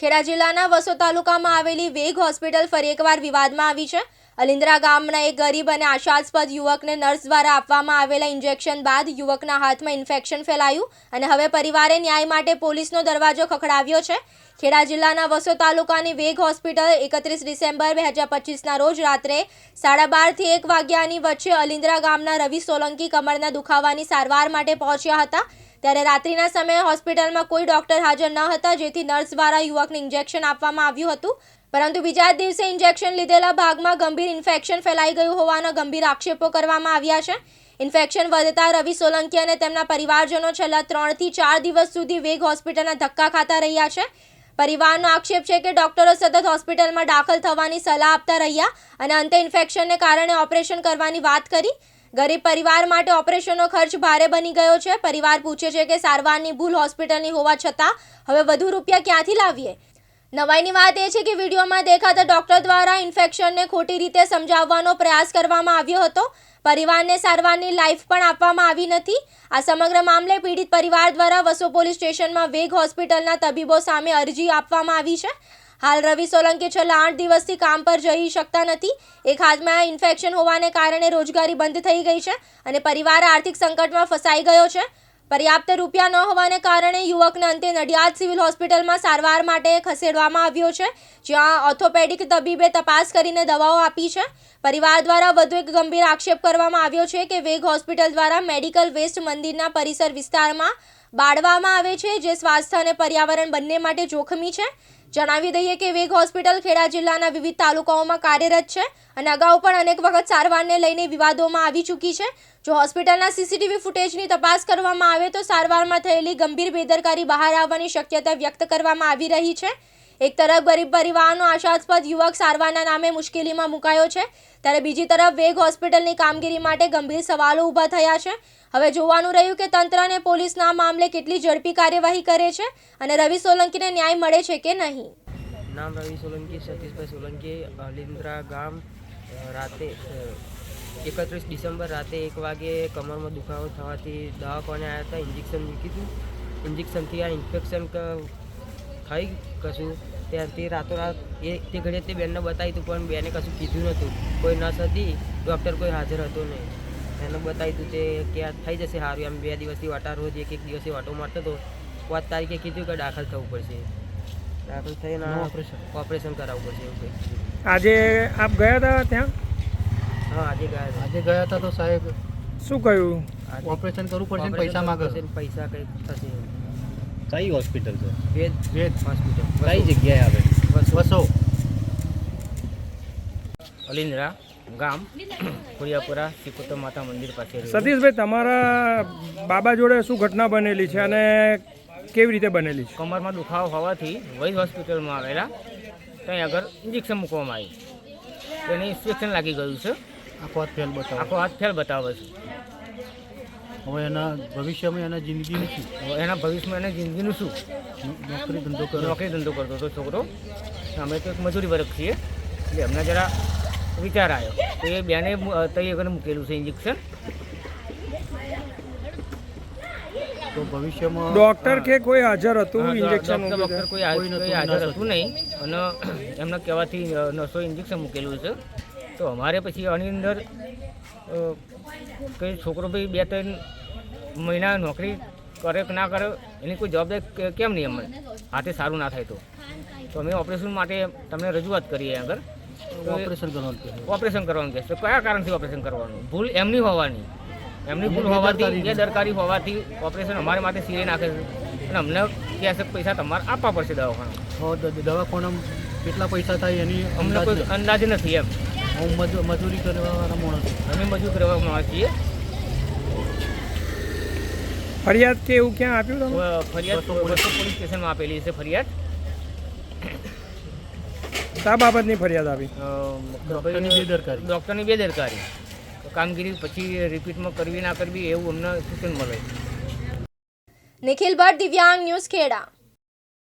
ખેડા જિલ્લાના વસો તાલુકામાં આવેલી વેગ હોસ્પિટલ ફરી એકવાર વિવાદમાં આવી છે। અલિન્દ્રા ગામના એક ગરીબ અને આશાસ્પદ યુવકને નર્સ દ્વારા આપવામાં આવેલા ઇન્જેક્શન બાદ યુવકના હાથમાં ઇન્ફેક્શન ફેલાયું અને હવે પરિવારે ન્યાય માટે પોલીસનો દરવાજો ખખડાવ્યો છે। ખેડા જિલ્લાના વસો તાલુકાની વેગ હોસ્પિટલ 31 ડિસેમ્બર 2025ના રોજ રાત્રે 12:30 થી 1 વાગ્યાની વચ્ચે અલિન્દ્રા ગામના રવિ સોલંકી કમરના દુખાવાની સારવાર માટે પહોંચ્યા હતા। ત્યારે રાત્રિના સમયે હોસ્પિટલમાં કોઈ ડોક્ટર હાજર ન હતા, જેથી નર્સ દ્વારા યુવકને ઇન્જેક્શન આપવામાં આવ્યું હતું, પરંતુ બીજા જ દિવસે ઇન્જેક્શન લીધેલા ભાગમાં ગંભીર ઇન્ફેક્શન ફેલાઈ ગયું હોવાના ગંભીર આક્ષેપો કરવામાં આવ્યા છે। ઇન્ફેક્શન વધતા રવિ સોલંકી અને તેમના પરિવારજનો છેલ્લા 3 થી 4 દિવસ સુધી વેગ હોસ્પિટલના ધક્કા ખાતા રહ્યા છે। પરિવારનો આક્ષેપ છે કે ડોક્ટરો સતત હોસ્પિટલમાં દાખલ થવાની સલાહ આપતા રહ્યા અને અંતે ઇન્ફેક્શનને કારણે ઓપરેશન કરવાની વાત કરી। ગરીબ પરિવાર માટે ઓપરેશનનો ખર્ચ ભારે બની ગયો છે। પરિવાર પૂછે છે કે સારવારની ભૂલ હોસ્પિટલની હોવા છતાં હવે વધુ રૂપિયા ક્યાંથી લાવીએ। નવાઈની વાત એ છે કે વિડીયોમાં દેખાતા ડોક્ટર દ્વારા ઇન્ફેક્શનને ખોટી રીતે સમજાવવાનો પ્રયાસ કરવામાં આવ્યો હતો। પરિવારને સારવારની લાઈફ પણ આપવામાં આવી નથી। આ સમગ્ર મામલે પીડિત પરિવાર દ્વારા વસો પોલીસ સ્ટેશનમાં વેગ હોસ્પિટલના તબીબો સામે અરજી આપવામાં આવી છે। હાલ રવિ સોલંકી છેલ્લા 8 દિવસથી કામ પર જઈ શકતા નથી। એક હાથમાં ઇન્ફેક્શન હોવાને કારણે રોજગારી બંધ થઈ ગઈ છે અને પરિવાર આર્થિક સંકટમાં ફસાઈ ગયો છે। પર્યાપ્ત રૂપિયા ન હોવાને કારણે યુવકને અંતે નડિયાદ સિવિલ હોસ્પિટલમાં સારવાર માટે ખસેડવામાં આવ્યો છે, જ્યાં ઓર્થોપેડિક તબીબે તપાસ કરીને દવાઓ આપી છે। પરિવાર દ્વારા વધુ એક ગંભીર આક્ષેપ કરવામાં આવ્યો છે કે વેગ હોસ્પિટલ દ્વારા મેડિકલ વેસ્ટ મંદિરના પરિસર વિસ્તારમાં બાળવામાં આવે છે, જે સ્વાસ્થ્ય અને પર્યાવરણ બંને માટે જોખમી છે। જણાવી દઈએ કે વેગ હોસ્પિટલ ખેડા જિલ્લાના વિવિધ તાલુકાઓમાં કાર્યરત છે અને અગાઉ પણ અનેક વખત સારવારને લઈને વિવાદોમાં આવી ચૂકી છે। જો હોસ્પિટલના સીસીટીવી ફૂટેજની તપાસ કરવામાં આવે તો સારવારમાં થયેલી ગંભીર બેદરકારી બહાર આવવાની શક્યતા વ્યક્ત કરવામાં આવી રહી છે। એક તરફ ગરીબ પરિવારનો આશાસ્પદ યુવક સારવારના નામે મુશ્કેલીમાં મુકાયો છે, ત્યારે બીજી તરફ વેગ હોસ્પિટલની કામગીરી માટે ગંભીર સવાલો ઊભા થયા છે। હવે જોવાનું રહ્યું કે તંત્ર અને પોલીસના મામલે કેટલી ઝડપી કાર્યવાહી કરે છે અને રવિ સોલંકીને ન્યાય મળે છે કે નહીં। નામ રવિ સોલંકી, સતીશભાઈ સોલંકી, અલિન્દ્રા ગામ। રાતે 31 ડિસેમ્બર રાતે 1 વાગે કમરમાં દુખાવો થવાથી દવાખાને આવ્યા હતા। ઇન્જેક્શન મૂકી હતું। ઇન્જેક્શનથી આ ઇન્ફેક્શન થઈ કશું, ત્યારથી રાતોરાત તે ઘડીએ તે બેનને બતાવ્યું હતું, પણ બેને કશું કીધું નહોતું। કોઈ નર્સ હતી, ડૉક્ટર કોઈ હાજર હતો નહીં। એને બતાવ્યું હતું તે કે આ થઈ જશે સારું, એમ 2 દિવસથી વાટા રોજ એક દિવસે વાટો મારતો હતો। 5 તારીખે કીધું કે દાખલ થવું પડશે, દાખલ થઈને ઓપરેશન કરાવવું પડશે એવું કંઈ। આજે આપ ગયા હતા ત્યાં? હા, આજે ગયા હતા। તો સાહેબ શું કહ્યું? ઓપરેશન કરવું પડશે, પૈસા માંગે, પૈસા કંઈ થશે। કઈ હોસ્પિટલ છે? વેદ હોસ્પિટલ। કઈ જગ્યાએ આવે? વસો અલિન્દ્રા ગામ, ખોડિયાપુરા સિકોતર માતા મંદિર પાસે। સતીશભાઈ, તમારા બાબા જોડે શું ઘટના બનેલી છે અને કેવી રીતે બનેલી છે? કમરમાં દુખાવો હોવાથી વૈદ હોસ્પિટલમાં આવેલા, ત્યાં આગળ ઇન્જેક્શન મૂકવામાં આવ્યું। તેને ઇન્ફેક્શન લાગી ગયું છે। આખો હાથ ફેલ બતાવે છે। હવે એના ભવિષ્યમાં એના જિંદગીનું શું? એના ભવિષ્યમાં એના જિંદગીનું શું? નોકરી ધંધો કરતો હતો છોકરો। અમે તો એક મજૂરી વર્ગ છીએ, એટલે અમને જરા વિચાર આવ્યો તો એ બેને તૈયાર મૂકેલું છે ઇન્જેક્શન। તો ભવિષ્યમાં ડોક્ટર કે કોઈ હાજર હતું ઇન્જેક્શન? ડોક્ટર કોઈ હાજર હતું નહીં, અને એમના કહેવાથી નર્સો ઇન્જેક્શન મૂકેલું છે। તો અમારે પછી આની અંદર કંઈ છોકરો ભાઈ 2-3 મહિના નોકરી કરે કે ના કરે એની કોઈ જવાબદારી કેમ નહીં? અમને હાથે સારું ના થાય તો અમે ઓપરેશન માટે તમને રજૂઆત કરીએ આગળ। ઓપરેશન કરવાનું કહેશે, કયા કારણથી ઓપરેશન કરવાનું? ભૂલ એમની હોવાની, એમની ભૂલ હોવાથી, બેદરકારી હોવાથી ઓપરેશન અમારે માટે સિરે નાખે છે અને અમને કહેશે પૈસા તમારે આપવા પડશે દવાખાના। દવાખાનામાં કેટલા પૈસા થાય એની અમને કોઈ અંદાજ નથી એમ। હું મજૂરી કરવાવાળા માણસ, અમે મજૂરી કરવા માણસ છીએ। ફરિયાદ કે એવું ક્યાં આપ્યું તમે? ફરિયાદ પોલીસ સ્ટેશનમાં આપેલી છે ફરિયાદ। શા બાબતની ફરિયાદ આપી? ડૉક્ટરની બેદરકારી, કામગીરી પછી રિપીટમાં કરવી ના કરવી એવું અમને સૂચન મળે। નિખિલ ભટ્ટ, દિવ્યાંગ ન્યૂઝ, ખેડા।